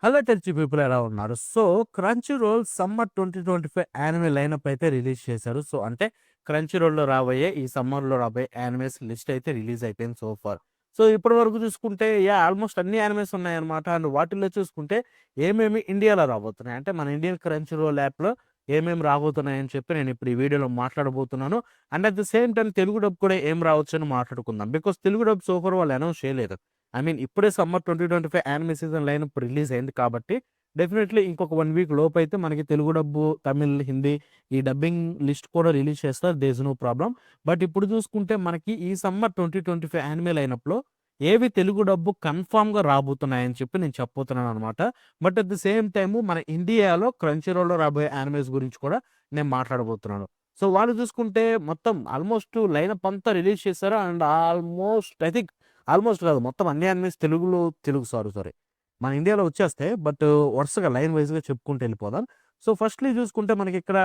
Hello టెల్చి people ఎలా ఉన్నారు? So, 'Crunchyroll' summer 2025 anime lineup అయితే రిలీజ్ చేశారు. సో, అంటే 'క్రంచీ రోల్‌లో' రాబోయే ఈ సమ్మర్‌లో రాబోయే యానిమేస్ లిస్ట్ అయితే రిలీజ్ అయిపోయింది సో ఫార్. సో, ఇప్పటి వరకు చూసుకుంటే ఆల్మోస్ట్ అన్ని యానిమేస్ ఉన్నాయన్నమాట. అండ్ వాటిల్లో చూసుకుంటే ఏమేమి ఇండియాలో రాబోతున్నాయి. అంటే మన ఇండియన్ 'క్రంచీ రోల్' యాప్‌లో ఏమేమి రాబోతున్నాయని చెప్పి నేను ఇప్పుడు ఈ వీడియోలో మాట్లాడబోతున్నాను. And at the same time Telugu dub కూడా ఏం రావచ్చని మాట్లాడుకుందాం. Because Telugu dub so far వాళ్ళు అనౌన్స్ చేయలేదు. ఇప్పుడే summer 2025 anime season lineup release అయింది కాబట్టి, డెఫినెట్‌లీ ఇంకొక 1 వీక్ లోపైతే మనకి తెలుగు డబ్బు, తమిళ్, హిందీ ఈ డబ్బింగ్ లిస్ట్ కూడా రిలీజ్ చేస్తారు. There is no problem. But ఇప్పుడు చూసుకుంటే మనకి ఈ సమ్మర్ 2025 యానిమే లైనప్‌లో ఏవి తెలుగు డబ్బు కన్ఫర్మ్‌గా రాబోతున్నాయని చెప్పి నేను చెప్పబోతున్నాననమాట. But at the same time మన ఇండియాలో క్రంచీ రోల్‌లో రాబోయే యానిమేస్ గురించి కూడా నేను మాట్లాడబోతున్నాను. సో, వాళ్ళు చూసుకుంటే మొత్తం ఆల్మోస్ట్ లైనప్ అంతా రిలీజ్ చేశారు. And almost I think almost కాదు. మొత్తం అన్ని యానిమేస్ సారీ. మన ఇండియాలో వచ్చేస్తాయి. బట్ వరుసగా లైన్ వైస్‌గా చెప్పుకుంటూ ఎళ్ళిపోదాం. సో, ఫస్ట్‌లీ చూసుకుంటే మనకిక్కడ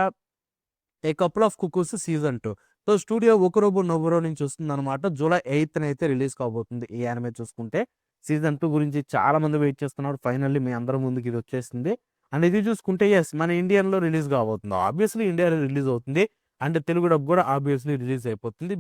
'a couple of cuckoos' season 2. So, studio 'Okuruto Noboru' నుంచి వస్తుందనమాట. జూలై 8న అయితే రిలీజ్ కాబోతుంది ఈ యానిమే చూసుకుంటే. సీజన్ 2 గురించి చాలా మంది వెయిట్ చేస్తున్నారు. ఫైనల్లీ మీ అందరి ముందుకి ఇది వచ్చేసింది. అండ్ ఇది చూసుకుంటే మన ఇండియన్‌లో రిలీజ్ కాబోతుంది. ఆబ్వియస్‌లీ ఇండియాలో రిలీజ్ అవుతుంది. అండ్ తెలుగు డబ్ కూడా ఆబ్వియస్‌లీ రిలీజ్ అయిపోతుంది.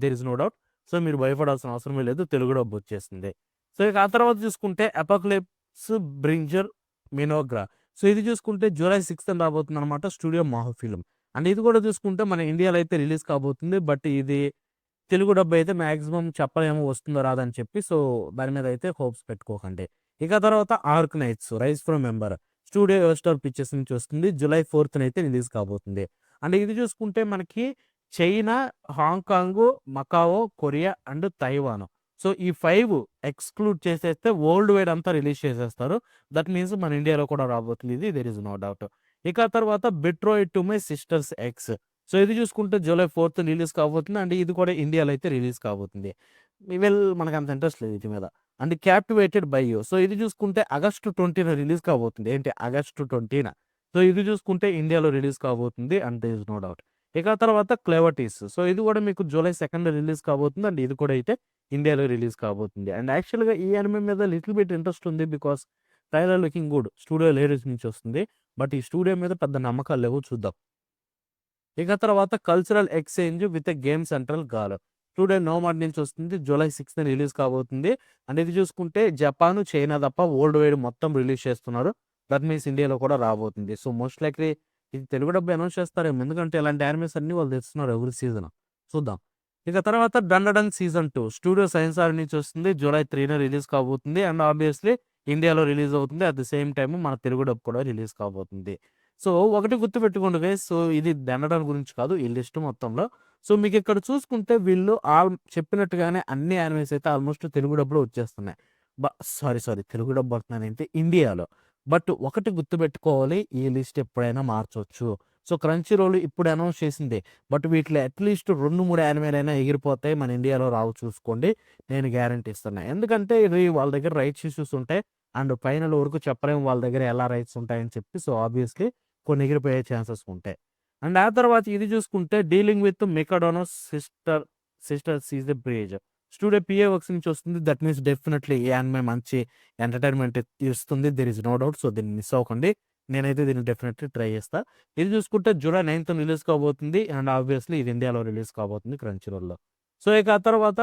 There is no doubt. So, మీరు భయపడాల్సిన అవసరమే లేదు. తెలుగు డబ్ వచ్చేసింది. సో, ఇక ఆ తర్వాత చూసుకుంటే 'అపోకలిప్స్ బ్రింజర్ మినోగ్రా.' సో, ఇది చూసుకుంటే జూలై 6థ్ రాబోతుందనమాట. Studio 'Maho Film.' అండ్ ఇది కూడా చూసుకుంటే మన ఇండియాలో అయితే రిలీజ్ కాబోతుంది. బట్ ఇది తెలుగు డబ్ అయితే మాక్సిమం చెప్పలేము వస్తుందో రాదో అని చెప్పి. సో, దాని మీద అయితే హోప్స్ పెట్టుకోకండి. ఇక తర్వాత 'Arknights rise from ember.' Studio Yostar Pictures నుంచి వస్తుంది. జూలై 4థ్ అయితే రిలీజ్ కాబోతుంది. అండ్ ఇది చూసుకుంటే మనకి China, Hong Kong, Macau, Korea and Taiwan. So, ఈ 5 ఎక్స్‌క్లూడ్ చేసేస్తే వరల్డ్ వైడ్ అంతా రిలీజ్ చేసేస్తారు. దట్ మీన్స్ మన ఇండియాలో కూడా రాబోతుంది ఇది. There is no doubt. ఇక తర్వాత 'betrothed to my sisters ex.' So, ఇది చూసుకుంటే జూలై 4థ్ రిలీజ్ కాబోతుంది. అండ్ ఇది కూడా ఇండియాలో అయితే రిలీజ్ కాబోతుంది. మనకంత ఇంట్రెస్ట్ లేదు వీటి మీద. And 'captivated by you.' So, ఇది చూసుకుంటే ఆగస్టు 20న రిలీజ్ కాబోతుంది. ఏంటి ఆగస్టు 20న. సో, ఇది చూసుకుంటే ఇండియాలో రిలీజ్ కాబోతుంది. And there is no doubt. ఇక తర్వాత 'క్లెవర్టీస్.' సో, ఇది కూడా మీకు జూలై 2న రిలీజ్ కాబోతుంది. అండ్ ఇది కూడా అయితే ఇండియాలో రిలీజ్ కాబోతుంది. అండ్ యాక్చువల్‌గా ఈ యానిమే మీద లిటిల్ బిట్ ఇంట్రెస్ట్ ఉంది. Because trailer looking good. Studio ladies నుంచి వస్తుంది. బట్ ఈ స్టూడియో మీద పెద్ద నమ్మకాలు లేవు చూద్దాం. ఇక తర్వాత 'cultural exchange with a game central gal.' Studio Nomad నుంచి వస్తుంది. జూలై 6న రిలీజ్ కాబోతుంది. అండ్ ఇది చూసుకుంటే జపాను, చైనా తప్ప వరల్డ్ వైడ్ మొత్తం రిలీజ్ చేస్తున్నారు. దట్ మీన్స్ ఇండియాలో కూడా రాబోతుంది. సో, మోస్ట్ లైక్లీ ఇది తెలుగు డబ్బు అనౌన్స్ చేస్తారేమో. ఎందుకంటే ఇలాంటి యానిమేస్ అన్నీ వాళ్ళు తెస్తున్నారు ఎవ్రీ సీజన్. చూద్దాం. ఇక తర్వాత 'డండడన్' సీజన్ 2 స్టూడియో సైన్సార్ నుంచి వస్తుంది. జూలై 3న రిలీజ్ కాబోతుంది. అండ్ ఆబ్వియస్‌లీ ఇండియాలో రిలీజ్ అవుతుంది. అట్ ది సేమ్ టైమ్ మన తెలుగు డబ్ కూడా రిలీజ్ కాబోతుంది. సో, ఒకటి గుర్తుపెట్టుకోండి గైస్. సో, ఇది దండడం గురించి కాదు ఈ లిస్ట్ మొత్తంలో. సో, మీకిక్కడ చూసుకుంటే వీళ్ళు చెప్పినట్టుగానే అన్ని యానిమేస్ అయితే ఆల్మోస్ట్ తెలుగు డబ్‌లో వచ్చేస్తున్నాయి. బ సారీ తెలుగు డబ్ అంటున్నానేంటి ఇండియాలో. బట్ ఒకటి గుర్తుపెట్టుకోవాలి ఈ లిస్ట్ ఎప్పుడైనా మార్చొచ్చు. సో, క్రంచీ రోల్ ఇప్పుడు అనౌన్స్ చేసిందే. బట్ వీటిలో అట్‌లీస్ట్ 2, 3 యానిమేలైనా ఎగిరిపోతాయి. మన ఇండియాలో రావు చూసుకోండి. నేను గ్యారంటీ ఇస్తున్నా. ఎందుకంటే ఇది వాళ్ళ దగ్గర రైట్స్ ఇష్యూస్ ఉంటాయి. అండ్ ఫైనల్ వరకు చెప్పలేము వాళ్ళ దగ్గర ఎలా రైట్స్ ఉంటాయని చెప్పి. సో, ఆబ్వియస్‌లీ కొన్ని ఎగిరిపోయే ఛాన్సెస్ ఉంటాయి. అండ్ ఆ తర్వాత ఇది చూసుకుంటే 'dealing with Mikadono's sisters is a bridge.' Studio PA Works నుంచి వస్తుంది. దట్ మీన్స్ డెఫినెట్‌లీ ఈ యానిమే మంచి ఎంటర్‌టైన్‌మెంట్ ఇస్తుంది. There is no doubt. So, దీన్ని మిస్ అవ్వకండి. నేనైతే దీన్ని డెఫినెట్‌లీ ట్రై చేస్తా. ఇది చూసుకుంటే జూలై 9థ్ రిలీజ్ కాబోతుంది. అండ్ ఆబ్వియస్‌లీ ఇది ఇండియాలో రిలీజ్ కాబోతుంది క్రంచీ రోల్‌లో. సో, ఇక ఆ తర్వాత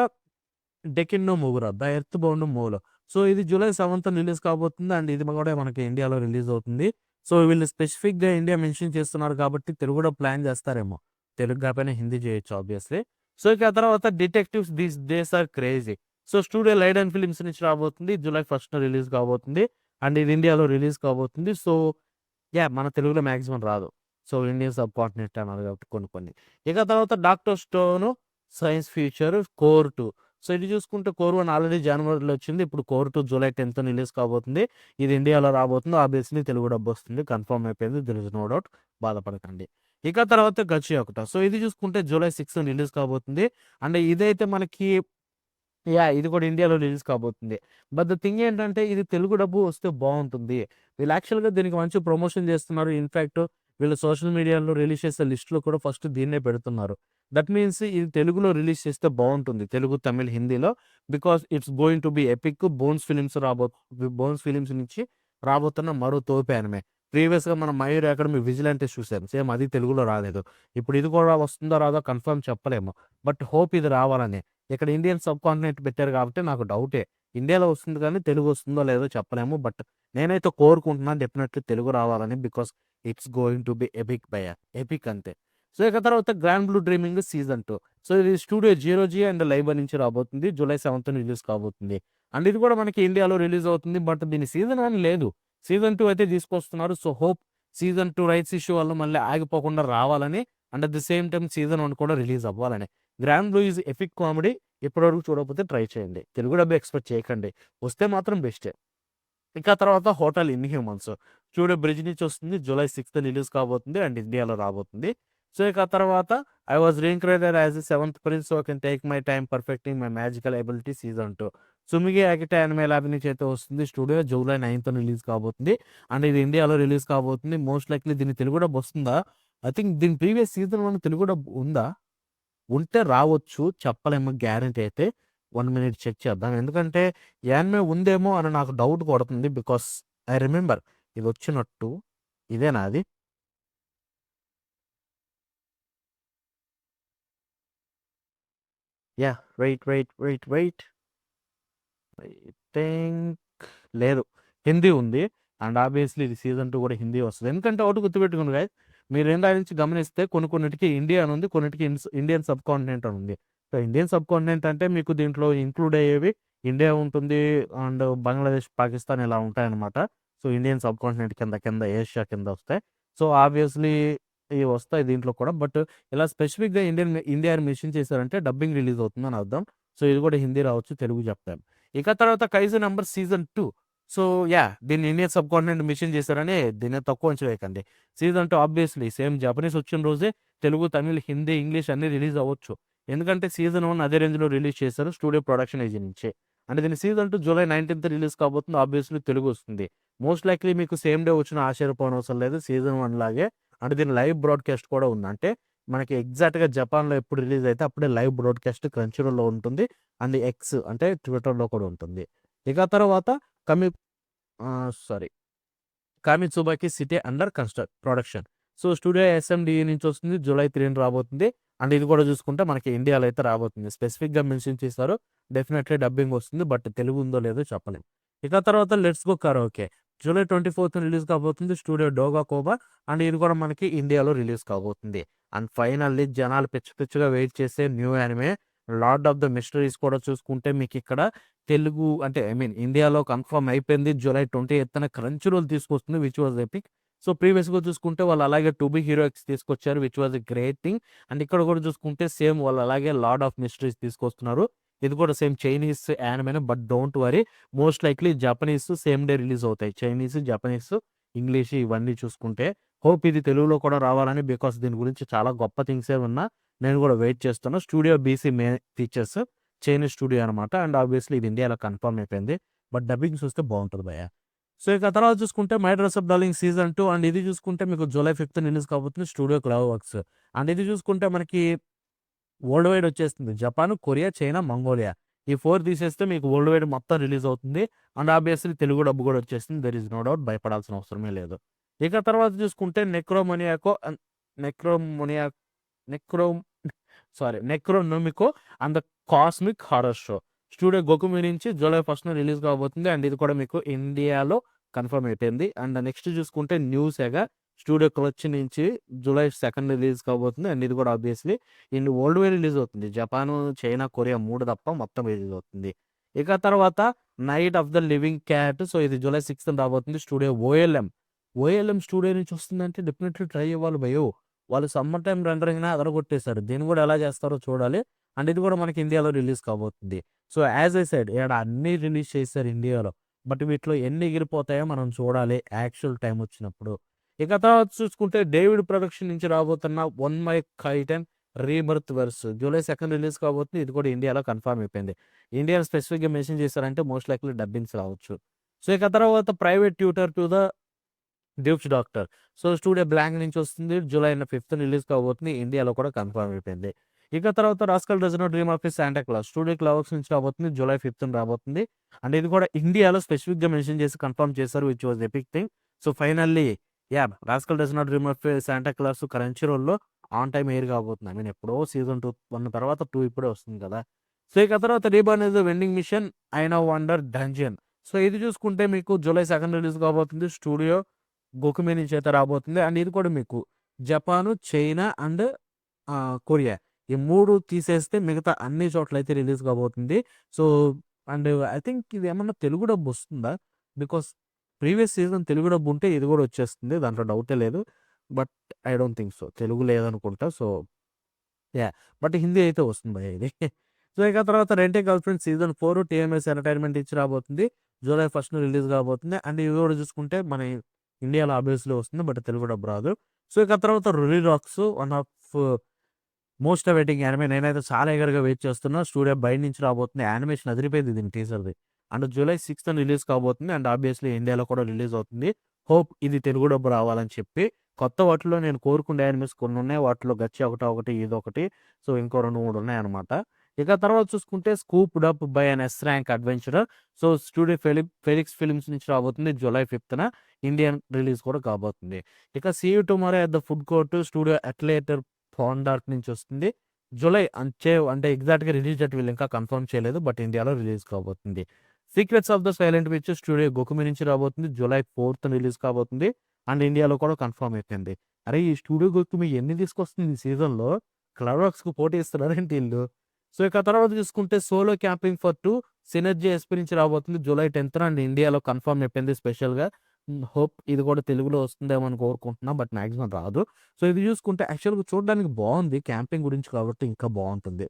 'Dekin no Mogura the earth bound move.' So, ఇది జూలై 7థ్ రిలీజ్ కాబోతుంది. అండ్ ఇది కూడా మనకి ఇండియాలో రిలీజ్ అవుతుంది. సో, వీళ్ళు స్పెసిఫిక్‌గా ఇండియా మెన్షన్ చేస్తున్నారు కాబట్టి తెలుగు కూడా ప్లాన్ చేస్తారేమో. తెలుగు కాకపోయినా హిందీ చేయొచ్చు ఆబ్వియస్‌లీ. సో, ఇక ఆ తర్వాత 'detectives these days are crazy.' So, studio Liden films నుంచి రాబోతుంది. జూలై 1న రిలీజ్ కాబోతుంది. అండ్ ఇది ఇండియాలో రిలీజ్ కాబోతుంది. సో, మన తెలుగులో మాక్సిమం రాదు. సో, ఇండియన్ సబ్ కాంటినెంట్ అన్నారు కాబట్టి కొన్ని. ఇక తర్వాత 'doctor stone science future core 2.' So, ఇది చూసుకుంటే కోర్ 1 ఆల్రెడీ జనవరిలో వచ్చింది. ఇప్పుడు కోర్ 2 జూలై 10థ్ రిలీజ్ కాబోతుంది. ఇది ఇండియాలో రాబోతుంది. ఆబ్వియస్‌లీ తెలుగు డబ్ వస్తుంది. కన్ఫర్మ్ అయిపోయింది. There is no doubt. బాధపడకండి. ఇక తర్వాత 'గచ్చియాకుట.' సో, ఇది చూసుకుంటే జూలై 6 రిలీజ్ కాబోతుంది. అండ్ ఇదైతే మనకి ఇది కూడా ఇండియాలో రిలీజ్ కాబోతుంది. బట్ ద థింగ్ ఏంటంటే ఇది తెలుగు డబ్బు వస్తే బావుంటుంది. వీళ్ళు యాక్చువల్‌గా దీనికి మంచి ప్రమోషన్ చేస్తున్నారు. ఇన్‌ఫాక్ట్ వీళ్ళు సోషల్ మీడియాలో రిలీజ్ చేసే లిస్ట్‌లో కూడా ఫస్ట్ దీన్నే పెడుతున్నారు. దట్ మీన్స్ ఇది తెలుగులో రిలీజ్ చేస్తే బావుంటుంది. తెలుగు, తమిళ్, హిందీలో because it's going to B epic. Bones films నుంచి రాబోతున్న మరో తోపు యానిమే. ప్రీవియస్‌గా మనం 'మయూర్ అకాడమీ విజిలాంటిస్' చూసాం. సేమ్ అది తెలుగులో రాలేదు. ఇప్పుడు ఇది కూడా వస్తుందో రాదో కన్ఫర్మ్ చెప్పలేము. బట్ హోప్ ఇది రావాలని. ఇక్కడ ఇండియన్ సబ్ కాంటినెంట్ పెట్టారు కాబట్టి నాకు డౌటే. ఇండియాలో వస్తుంది కానీ తెలుగు వస్తుందో లేదో చెప్పలేము. బట్ నేనైతే కోరుకుంటున్నాను డెఫినెట్‌లీ తెలుగు రావాలని. Because it's going to B epic భయ్యా. ఎపిక్ అంతే. సో, ఇక తర్వాత 'grand blue dreaming' season 2. So, ఇది స్టూడియో 'జీరోజీ అండ్ లైబా' నుంచి రాబోతుంది. జూలై 7థ్ రిలీజ్ కాబోతుంది. అండ్ ఇది కూడా మనకి ఇండియాలో రిలీజ్ అవుతుంది. బట్ దీని సీజన్ అని లేదు. సీజన్ 2 అయితే తీసుకొస్తున్నారు. So, hope season 2 rights issue వల్ల మళ్ళీ ఆగిపోకుండా రావాలని. And at the same time season 1 కూడా రిలీజ్ అవ్వాలని. 'Grand blue' is epic comedy. ఇప్పటివరకు చూడకపోతే ట్రై చేయండి. తెలుగు డబ్ ఎక్స్‌పెక్ట్ చేయకండి. వస్తే మాత్రం బెస్టే. ఇంకా తర్వాత 'హోటల్ ఇన్‌హ్యూమన్స్' స్టూడియో 'బ్రిడ్జ్' నుంచి వస్తుంది. జూలై 6థ్ రిలీజ్ కాబోతుంది. అండ్ ఇండియాలో రాబోతుంది. సో, ఇక తర్వాత 'I was reincarnated as a seventh prince so I can take my time perfecting my magical ability season 2' 'Tsumugi Akita anime lab' నుంచి అయితే వస్తుంది. స్టూడియో జూలై 9థ్ రిలీజ్ కాబోతుంది. అండ్ ఇది ఇండియాలో రిలీజ్ కాబోతుంది. మోస్ట్ లైక్లీ దీని తెలుగు డబ్ వస్తుందా? ఐ థింక్ దీని ప్రీవియస్ సీజన్ 1 తెలుగు డబ్ ఉందా? ఉంటే రావచ్చు. చెప్పలేము గ్యారంటీ అయితే. 1 మినిట్ చెక్ చేద్దాం. ఎందుకంటే యానిమే ఉందేమో అని నాకు డౌట్ కొడుతుంది. బికాస్ ఐ రిమెంబర్ ఇదొచ్చినట్టు. ఇదేనా అది? యాహ్! వెయిట్. ఐ థింక్ లేదు. హిందీ ఉంది. అండ్ ఆబ్వియస్‌లీ ఇది సీజన్ 2 కూడా హిందీ వస్తది. ఎందుకంటే ఒకటి గుర్తుపెట్టుకోండి గైస్. మీరు ఇందాక నుంచి గమనిస్తే కొన్నిటికి ఇండియా అని ఉంది. కొన్నిటికి ఇండియన్ సబ్ కాంటినెంట్ అని ఉంది. సో, ఇండియన్ సబ్ కాంటినెంట్ అంటే మీకు దీంట్లో ఇంక్లూడ్ అయ్యేవి ఇండియా ఉంటుంది. అండ్ బంగ్లాదేశ్, పాకిస్తాన్ ఇలా ఉంటాయన్నమాట. సో, ఇండియన్ సబ్ కాంటినెంట్ కింద ఏషియా కింద వస్తాయి. సో, ఆబ్వియస్‌లీ ఇవి వస్తాయి దీంట్లో కూడా. బట్ ఇలా స్పెసిఫిక్‌గా ఇండియా అని మెన్షన్ చేశారంటే డబ్బింగ్ రిలీజ్ అవుతుందని అర్థం. సో, ఇది కూడా హిందీ రావచ్చు. తెలుగు చెప్పలేం. ఇక తర్వాత 'kaiju number' season 2. So, yeah! దీన్ని ఇండియన్ సబ్ కాంటినెంట్ మెన్షన్ చేశారని దీన్ని తక్కువ అంచనా వేయకండి. సీజన్ 2 ఆబ్వియస్‌లీ సేమ్ జపనీస్ వచ్చిన రోజే తెలుగు, తమిళ్, హిందీ, ఇంగ్లీష్ అన్నీ రిలీజ్ అవ్వచ్చు. ఎందుకంటే సీజన్ 1 అదే రేంజ్‌లో రిలీజ్ చేశారు స్టూడియో ప్రొడక్షన్ ఏజీ నుంచే. అంటే దీని సీజన్ 2 జూలై 19థ్ రిలీజ్ కాబోతుంది. ఆబ్వియస్‌లీ తెలుగు వస్తుంది. మోస్ట్ లైక్లీ మీకు సేమ్ డే వచ్చినా ఆశ్చర్యపోనవసరం లేదు. సీజన్ 1 లాగే. అంటే దీని లైవ్ బ్రాడ్‌కాస్ట్ కూడా ఉంది. అంటే మనకి ఎగ్జాక్ట్‌గా జపాన్‌లో ఎప్పుడు రిలీజ్ అయితే అప్పుడే లైవ్ బ్రాడ్‌కాస్ట్ క్రంచీరోల్‌లో ఉంటుంది. అండ్ ఎక్స్ అంటే ట్విట్టర్‌లో కూడా ఉంటుంది. ఇక తర్వాత Kami sorry. 'Kamitsubaki city under production.' So, studio SMDE నుంచి వస్తుంది. జూలై 3 రాబోతుంది. అండ్ ఇది కూడా చూసుకుంటే మనకి ఇండియాలో అయితే రాబోతుంది. స్పెసిఫిక్‌గా మెన్షన్ చేశారు. డెఫినెట్‌లీ డబ్బింగ్ వస్తుంది. బట్ తెలుగు ఉందో లేదో చెప్పలేం. ఇక తర్వాత 'లెట్స్ గో కరాోకే' జూలై 24థ్ రిలీజ్ కాబోతుంది. స్టూడియో 'డోగా కోబా' అండ్ ఇది కూడా మనకి ఇండియాలో రిలీజ్ కాబోతుంది. అండ్ ఫైనల్లీ జనాలు పిచ్చగా వెయిట్ చేసే new anime 'lord of the mysteries' కూడా చూసుకుంటే మీకిక్కడ తెలుగు అంటే ఐ మీన్ ఇండియాలో కన్ఫర్మ్ అయిపోయింది. జూలై 28న క్రంచ్ రోల్ తీసుకొస్తుంది. Which was epic. సో, ప్రీవియస్‌గా చూసుకుంటే వాళ్ళు అలాగే 'టు బి హీరో ఎక్స్' తీసుకొచ్చారు. Which was a great thing. And ఇక్కడ కూడా చూసుకుంటే సేమ్ వాళ్ళు అలాగే 'లార్డ్ ఆఫ్ మిస్టరీస్' తీసుకొస్తున్నారు. ఇది కూడా సేమ్ చైనీస్ యానిమేనే. But don't worry most likely Japanese same day release అవుతాయి. చైనీస్, జపనీస్, ఇంగ్లీష్ ఇవన్నీ చూసుకుంటే. హోప్ ఇది తెలుగులో కూడా రావాలని. బికాస్ దీని గురించి చాలా గొప్ప థింగ్సే విన్నా. నేను కూడా వెయిట్ చేస్తున్నా. స్టూడియో 'బీసీ మే ఫీచర్స్' చైనీస్ స్టూడియో అనమాట. అండ్ ఆబ్వియస్‌లీ ఇది ఇండియాలో కన్ఫర్మ్ అయిపోయింది. బట్ డబ్బింగ్ చూస్తే బావుంటది భయ్యా. సో, ఇక తర్వాత చూసుకుంటే 'my dress up darling' season 2 and ఇది చూసుకుంటే మీకు జూలై 5థ్ రిలీజ్ కాబోతుంది. Studio clove works. అండ్ ఇది చూసుకుంటే మనకి వరల్డ్ వైడ్ వచ్చేస్తుంది. Japan, Korea, China, Mongolia. ఈ 4 తీసేస్తే మీకు వరల్డ్ వైడ్ మొత్తం రిలీజ్ అవుతుంది. అండ్ ఆబ్వియస్‌లీ తెలుగు డబ్ కూడా వచ్చేస్తుంది. దేర్ ఈస్ నో డౌట్ భయపడాల్సిన అవసరమే లేదు. ఇక తర్వాత చూసుకుంటే 'Necro Necronomico and the cosmic horror show' studio 'Gokumi' నుంచి జూలై 1న రిలీజ్ కాబోతుంది. అండ్ ఇది కూడా మీకు ఇండియాలో కన్ఫర్మ్ అయిపోయింది. అండ్ నెక్స్ట్ చూసుకుంటే 'న్యూసెగా' స్టూడియో 'క్లచ్' నుంచి జూలై 2 రిలీజ్ కాబోతుంది. అండ్ ఇది కూడా ఆబ్వియస్‌లీ వరల్డ్ వైడ్ రిలీజ్ అవుతుంది. జపాను, చైనా, కొరియా 3 తప్ప మొత్తం రిలీజ్ అవుతుంది. ఇక తర్వాత 'night of the living cat' so, ఇది జూలై 6న రాబోతుంది. స్టూడియో 'ఓఎల్ఎం' స్టూడియో నుంచి వస్తుందంటే డెఫినెట్‌లీ ట్రై అవ్వాలి భయ్యో! వాళ్ళు సమ్మర్ టైమ్ రెండరింగ్‌ని అదరగొట్టేసారు. దీన్ని కూడా ఎలా చేస్తారో చూడాలి. అండ్ ఇది కూడా మనకి ఇండియాలో రిలీజ్ కాబోతుంది. సో, యాజ్ ఐ సెడ్ ఈడ అన్నీ రిలీజ్ చేశారు ఇండియాలో. బట్ వీటిలో ఎన్ని ఎగిరిపోతాయో మనం చూడాలి యాక్చువల్ టైమ్ వచ్చినప్పుడు. ఇక తర్వాత చూసుకుంటే 'డేవిడ్ ప్రొడక్షన్' నుంచి రాబోతున్న 'Onmyo Kaiten rebirth verse' July 2 release కాబోతుంది. ఇది కూడా ఇండియాలో కన్ఫర్మ్ అయిపోయింది. ఇండియాలో స్పెసిఫిక్‌గా మెన్షన్ చేశారంటే మోస్ట్ లైక్లీ డబ్బింగ్స్ రావచ్చు. సో, ఇక తర్వాత 'private tutor to the duke's daughter' so, studio 'Blanc' నుంచి వస్తుంది. జూలై 5థ్ రిలీజ్ కాబోతుంది. ఇండియాలో కూడా కన్ఫర్మ్ అయిపోయింది. ఇక తర్వాత 'rascal does not dream of a Santa Claus' studio CloverWorks నుంచి రాబోతుంది. జూలై 5థ్ రాబోతుంది. అండ్ ఇది కూడా ఇండియాలో స్పెసిఫిక్‌గా మెన్షన్ చేసి కన్ఫర్మ్ చేశారు. Which was epic thing. So, finally 'rascal does not dream of a Santa Claus' క్రంచీ రోల్‌లో ఆన్ టైమ్ ఎయిర్ కాబోతుంది. ఐ మీన్ ఎప్పుడో సీజన్ 1 తర్వాత 2 ఇప్పుడే వస్తుంది కదా! సో, ఇక తర్వాత 'reborn is the vending machine I now wonder dungeon'. So, ఇది చూసుకుంటే మీకు జూలై 2 రిలీజ్ కాబోతుంది. స్టూడియో గోకుమే నుంచి అయితే రాబోతుంది. అండ్ ఇది కూడా మీకు జపాను, చైనా అండ్ కొరియా ఈ 3 తీసేస్తే మిగతా అన్ని చోట్లయితే రిలీజ్ కాబోతుంది. సో, అండ్ ఐ థింక్ ఇది ఏమన్నా తెలుగు డబ్ వస్తుందా? Because previous season Telugu dub ఉంటే ఇది కూడా వచ్చేస్తుంది. దాంట్లో డౌటే లేదు. But I don't think so. Telugu లేదనుకుంటా. సో, బట్ హిందీ అయితే వస్తుంది భయ్యా ఇది. సో, ఇక తర్వాత 'rent a girlfriend' season 4 TMS entertainment ఇచ్చి రాబోతుంది. జూలై 1 రిలీజ్ కాబోతుంది. అండ్ ఇవి కూడా చూసుకుంటే మన ఇండియాలో ఆబ్వియస్లీ వస్తుంది. బట్ తెలుగు డబ్ రాదు. సో, ఇక తర్వాత 'Ruri Rocks' one of most awaiting anime. నేనైతే చాలా ఎగర్‌గా వెయిట్ చేస్తున్నా. స్టూడియో బయట నుంచి రాబోతుంది. యానిమేషన్ అదిరిపోయింది దీని టీజర్‌ది. అండ్ జూలై 6 రిలీజ్ కాబోతుంది. అండ్ ఆబ్వియస్లీ ఇండియాలో కూడా రిలీజ్ అవుతుంది. హోప్ ఇది తెలుగు డబ్ రావాలని చెప్పి. కొత్త వాటిలో నేను కోరుకునే యానిమేస్ కొన్ని ఉన్నాయి. వాటిలో 'గచ్చా' ఒకటి, ఇదొకటి. సో, ఇంకో 2, 3 ఉన్నాయన్నమాట. ఇక తర్వాత చూసుకుంటే 'scooped up by an S rank adventurer'. So, studio Felix films నుంచి రాబోతుంది. జూలై 5న ఇండియన్ రిలీజ్ కూడా కాబోతుంది. ఇక 'see you tomorrow at the food court' studio అట్లేటర్ ఫాండార్క్ నుంచి వస్తుంది. జూలై అంటే ఎగ్జాక్ట్‌గా రిలీజ్ డేట్ వీళ్ళు ఇంకా కన్ఫర్మ్ చేయలేదు. బట్ ఇండియాలో రిలీజ్ కాబోతుంది. 'Secrets of the silent witch' studio Gokumi నుంచి రాబోతుంది. జూలై 4 రిలీజ్ కాబోతుంది. అండ్ ఇండియాలో కూడా కన్ఫర్మ్ అయిపోయింది. అరే! ఈ స్టూడియో గోకుమి ఎన్ని తీసుకొస్తుంది ఈ సీజన్‌లో? క్లవర్క్స్‌కి పోటీ ఇస్తున్నారేంటి ఈళ్ళు? సో, ఇక తర్వాత చూసుకుంటే 'solo camping for 2' synergy SP నుంచి రాబోతుంది. జూలై 10 అండ్ ఇండియాలో కన్ఫర్మ్ అయిపోయింది స్పెషల్‌గా. హోప్ ఇది కూడా తెలుగులో వస్తుందేమో అని కోరుకుంటున్నా. బట్ మాక్సిమం రాదు. సో, ఇది చూసుకుంటే యాక్చువల్‌గా చూడడానికి బావుంది. క్యాంపింగ్ గురించి కాబట్టి ఇంకా బావుంటుంది.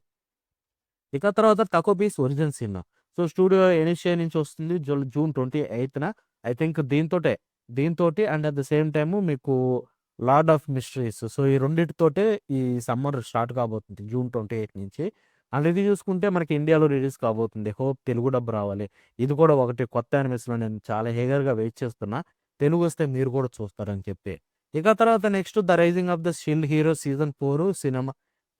ఇక తర్వాత 'Takopi's origin sin' so, studio Enishiya నుంచి వస్తుంది. జూన్ 28న ఐ థింక్ దీంతోటి and at the same time మీకు 'లార్డ్ ఆఫ్ మిస్టరీస్' సో, ఈ రెండిటితోటే ఈ సమ్మర్ స్టార్ట్ కాబోతుంది జూన్ 28 నుంచి. అండ్ ఇది చూసుకుంటే మనకి ఇండియాలో రిలీజ్ కాబోతుంది. హోప్ తెలుగు డబ్ రావాలి. ఇది కూడా ఒకటి కొత్త యానిమేస్‌లో నేను చాలా ఈగర్‌గా వెయిట్ చేస్తున్నా. తెలుగొస్తే మీరు కూడా చూస్తారని చెప్పి. ఇక తర్వాత next 'the rising of the shield hero' season 4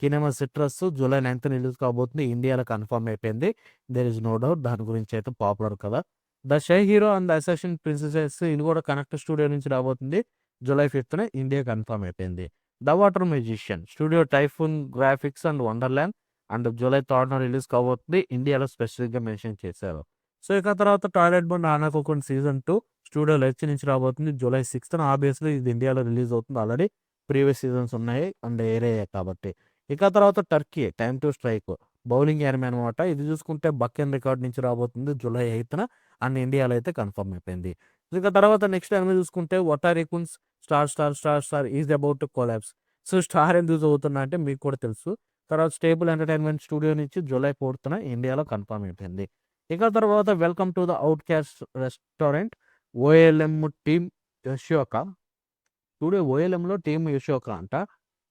Kinema Citrus July 9 release కాబోతుంది. ఇండియాలో కన్ఫర్మ్ అయిపోయింది. There is no doubt. దాని గురించి అయితే పాపులర్ కదా! 'The shy hero and the assassin princess' ఇది కూడా కనెక్ట్ స్టూడియో నుంచి రాబోతుంది. జూలై 5న ఇండియా కన్ఫర్మ్ అయిపోయింది. 'The water musician' studio typhoon graphics and wonderland and July 3 release కాబోతుంది. ఇండియాలో స్పెసిఫిక్‌గా మెన్షన్ చేశారు. సో, ఇక తర్వాత 'toilet bone Hanakokun' season 2 studio Lerch నుంచి రాబోతుంది. జూలై 6న ఆబ్వియస్లీ ఇది ఇండియాలో రిలీజ్ అవుతుంది. ఆల్రెడీ ప్రీవియస్ సీజన్స్ ఉన్నాయి అండ్ ఏరయ్యాయి కాబట్టి. ఇక తర్వాత 'Turkey time to strike' bowling anime అనమాట. ఇది చూసుకుంటే 'బక్ అండ్ రికార్డ్' నుంచి రాబోతుంది. జూలై 8న అండ్ ఇండియాలో అయితే కన్ఫర్మ్ అయిపోయింది. ఇక తర్వాత నెక్స్ట్ యానిమే చూసుకుంటే 'Watarikun's star is about to collapse'. So, star ఎందుకు చదువుతున్నా అంటే మీకు కూడా తెలుసు. తర్వాత స్టేబుల్ ఎంటర్‌టైన్‌మెంట్ స్టూడియో నుంచి జూలై 4న ఇండియాలో కన్ఫర్మ్ అయిపోయింది. ఇక తర్వాత 'welcome to the outcast restaurant' OLM team Yoshioka studio ఓఎల్ఎంలో టీమ్ యషియోకా అంట.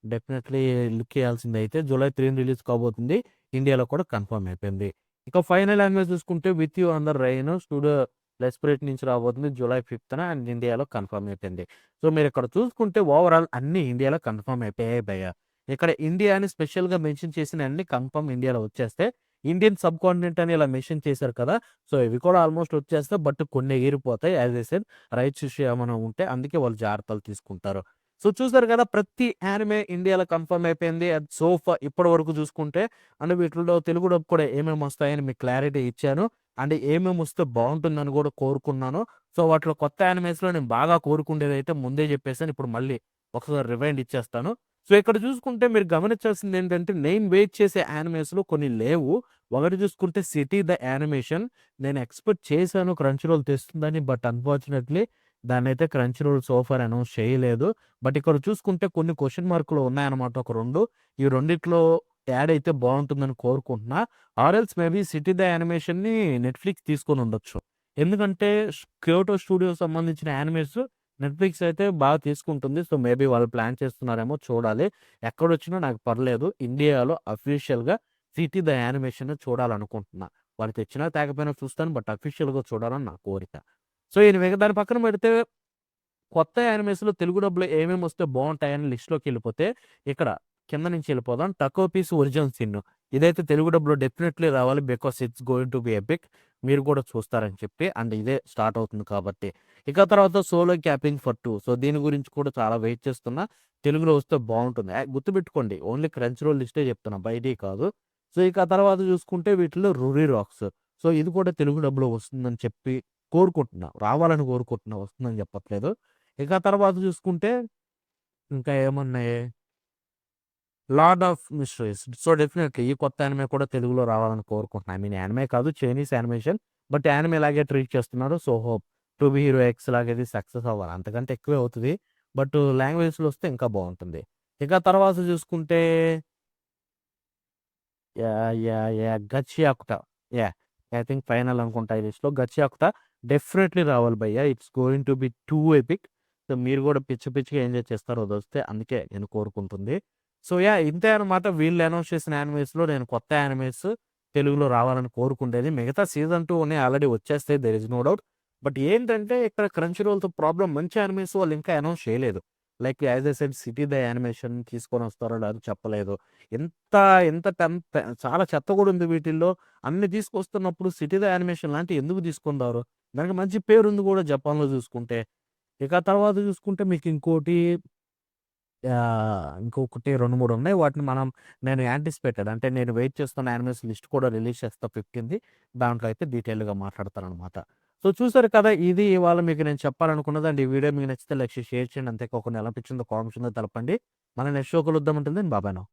డెఫినెట్‌లీ లుక్ చేయాల్సిందైతే జూలై 3 రిలీజ్ కాబోతుంది. ఇండియాలో కూడా కన్ఫర్మ్ అయిపోయింది. ఇక ఫైనల్ యానిమే చూసుకుంటే 'with you on the rain' studio Lesprit నుంచి రాబోతుంది. జూలై 5న అండ్ ఇండియాలో కన్ఫర్మ్ అయిపోయింది. సో, మీరిక్కడ చూసుకుంటే ఓవరాల్ అన్నీ ఇండియాలో కన్ఫర్మ్ అయిపోయాయి భయ్యా. ఇక్కడ ఇండియా అని స్పెషల్‌గా మెన్షన్ చేసిన అన్ని కన్ఫర్మ్ ఇండియాలో వచ్చేస్తే, ఇండియన్ సబ్ కాంటినెంట్ అని ఇలా మెన్షన్ చేశారు కదా! సో, ఇవి కూడా ఆల్మోస్ట్ వచ్చేస్తాయి. బట్ కొన్ని ఎగిరిపోతాయి. As I said rights issue ఏమైనా ఉంటే అందుకే వాళ్ళు జాగ్రత్తలు తీసుకుంటారు. సో, చూసారు కదా! ప్రతి యానిమే ఇండియాలో కన్ఫర్మ్ అయిపోయింది. అది సో ఇప్పటి వరకు చూసుకుంటే అండ్ వీటిల్లో తెలుగు డబ్ కూడా ఏమేమి వస్తాయని మీకు క్లారిటీ ఇచ్చాను. అండ్ ఏమేమి వస్తే బావుంటుందని కూడా కోరుకున్నాను. సో, వాటిలో కొత్త యానిమేస్‌లో నేను బాగా కోరుకుండేదైతే ముందే చెప్పేసాను. ఇప్పుడు మళ్ళీ ఒకసారి రివైండ్ ఇచ్చేస్తాను. సో, ఇక్కడ చూసుకుంటే మీరు గమనించాల్సిందేంటంటే నేను వెయిట్ చేసే యానిమేస్‌లో కొన్ని లేవు. ఒకటి చూసుకుంటే 'సిటీ ద యానిమేషన్' నేను ఎక్స్‌పెక్ట్ చేశాను క్రంచీ రోల్ తెస్తుందని. బట్ అన్‌ఫార్చునేట్‌లీ దాన్నైతే Crunchyroll so far announce చేయలేదు. బట్ ఇక్కడ చూసుకుంటే కొన్ని క్వెషన్ మార్క్‌లు ఉన్నాయన్నమాట ఒక 2. ఈ రెండిట్లో యాడ్ అయితే బావుంటుందని కోరుకుంటున్నా. Or else maybe 'city the యానిమేషన్‌ని' నెట్‌ఫ్లిక్స్ తీసుకొని ఉండొచ్చు. ఎందుకంటే క్యోటో స్టూడియో సంబంధించిన యానిమేస్ నెట్‌ఫ్లిక్స్ అయితే బాగా తీసుకుంటుంది. సో, మేబీ వాళ్ళు ప్లాన్ చేస్తున్నారేమో చూడాలి. ఎక్కడొచ్చినా నాకు పర్లేదు. ఇండియాలో అఫీషియల్‌గా 'సిటీ ద యానిమేషన్' చూడాలనుకుంటున్నా. వాళ్ళు తెచ్చినా తేకపోయినా చూస్తాను. బట్ అఫీషియల్‌గా చూడాలని నా కోరిక. సో, ఎనివే దాని పక్కన పెడితే కొత్త యానిమేస్‌లో తెలుగు డబ్‌లో ఏమేమి వస్తే బావుంటాయని లిస్ట్‌లోకెళ్ళిపోతే ఇక్కడ కింద నుంచి వెళ్ళిపోదాం. 'టకో పీస్ ఒరిజినల్ సిన్' ఇదైతే తెలుగు డబ్‌లో డెఫినెట్‌లీ రావాలి. Because it's going to B epic. మీరు కూడా చూస్తారని చెప్పి అండ్ ఇదే స్టార్ట్ అవుతుంది కాబట్టి. ఇక తర్వాత 'సోలో క్యాపింగ్ ఫర్ 2' సో దీని గురించి కూడా చాలా వెయిట్ చేస్తున్నా. తెలుగులో వస్తే బావుంటుంది. గుర్తుపెట్టుకోండి ఓన్లీ క్రంచ్ రోల్ లిస్టే చెప్తున్నా బయటియి కాదు. సో ఇక తర్వాత చూసుకుంటే వీటిలో 'రూరీ రాక్స్' సో ఇది కూడా తెలుగు డబ్‌లో వస్తుందని చెప్పి కోరుకుంటున్నా. రావాలని కోరుకుంటున్నా. వస్తుందని చెప్పట్లేదు. ఇక తర్వాత చూసుకుంటే ఇంకా ఏమున్నాయి? 'Lord of mysteries' so definitely ఈ కొత్త యానిమే కూడా తెలుగులో రావాలని కోరుకుంటున్నా. ఐ మీన్ యానిమే కాదు చైనీస్ యానిమేషన్. బట్ యానిమే లాగే ట్రీట్ చేస్తున్నారు. So hope 'to be hero X' లాగా ఇది సక్సెస్ అవ్వాలి. అంతకంటే ఎక్కువే అవుతది. బట్ లాంగ్వేజ్‌లో వస్తే ఇంకా బావుంటుంది. ఇక తర్వాత చూసుకుంటే yeah! 'Gachiakuta' yeah! I think final అనుకుంటా ఈ లిస్ట్‌లో 'గచ్చియాకుట' డెఫినెట్‌లీ రావాలి భయ్యా. It's going to be too epic. So మీరు కూడా పిచ్చి పిచ్చిగా ఎంజాయ్ చేస్తారు అదొస్తే. అందుకే నేను కోరుకుంటుంది. So yeah! ఇంతే అనమాట వీళ్ళు అనౌన్స్ చేసిన యానిమేస్‌లో నేను కొత్త యానిమేస్ తెలుగులో రావాలని కోరుకుండేది. మిగతా సీజన్ 2 ఉన్నాయి ఆల్రెడీ వచ్చేస్తాయి. There is no doubt. But ఏంటంటే ఇక్కడ క్రంచ్ రోల్‌తో ప్రాబ్లమ్ మంచి యానిమేస్ వాళ్ళు ఇంకా అనౌన్స్ చేయలేదు. Like as I said 'city the animation' తీసుకొనొస్తారో లేదో చెప్పలేదు. ఎంత ఎంత చాలా చెత్త కూడా ఉంది వీటిల్లో. అన్ని తీసుకొస్తున్నప్పుడు 'సిటీ ద యానిమేషన్' లాంటివి ఎందుకు తీసుకొని రారు? దానికి మంచి పేరుంది కూడా జపాన్‌లో చూసుకుంటే. ఇక తర్వాత చూసుకుంటే మీకు ఇంకొకటి 2, 3 ఉన్నాయి. వాటిని నేను యాంటిసిపేటెడ్ అంటే నేను వెయిట్ చేస్తున్న యానిమేస్ లిస్ట్ కూడా రిలీజ్ చేస్తా 15ది. దాంట్లో అయితే డీటెయిల్‌గా మాట్లాడతాననమాట. సో చూసారు కదా! ఇది ఇవాళ మీకు నేను చెప్పాలనుకున్నది. అండ్ ఈ వీడియో మీకు నచ్చితే లైక్ చేసి షేర్ చేయండి. అంతేకాకుండా ఎలా అనిపించిందో కామెంట్ సెక్షన్‌లో తెలపండి. మన నెక్స్ట్ షో కలుద్దాం. ఉంటిల్ దెన్ బాయ్ నౌ.